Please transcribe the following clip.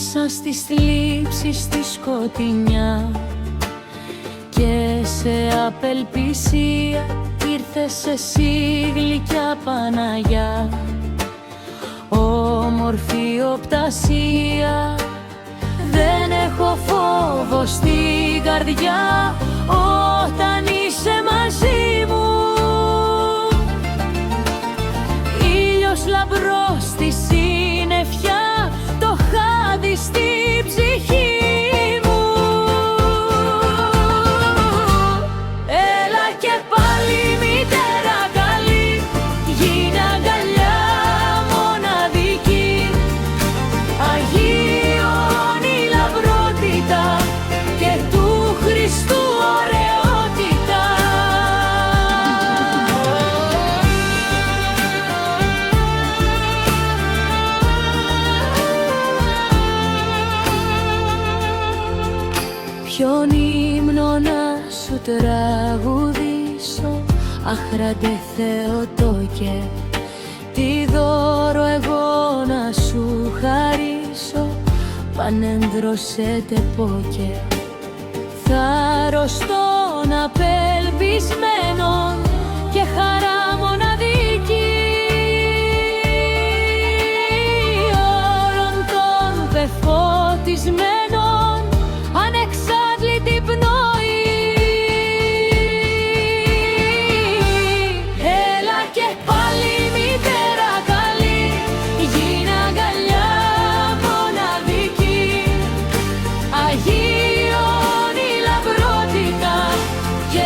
μέσα στις θλίψεις στη σκοτεινιά και σε απελπισία ήρθες εσύ γλυκιά Παναγιά. Όμορφη οπτασία, δεν έχω φόβο στην καρδιά όταν είσαι μαζί μου. Ήλιος λαμπρός στη συννεφιά, το χάδι στη ψυχή μου. Έλα και πάλι μητέρα καλή, γίνε αγκαλιά μοναδική, Αγίων η λαμπρότητα και του Χριστού ωραιότητα. Ποιον ύμνο να σου τραγουδήσω, άχραντε Θεοτόκε, τι δώρο εγώ να σου χαρίσω, πανένδρωσετε πόκε. Θάρρος των απελπισμένων και χαρά μοναδική, όλων των πεφωτισμένων ανεξάντλητη πνοή. Έλα και πάλι μητέρα καλή, γίνε αγκαλιά μοναδική, Αγίων η λαμπρότητα και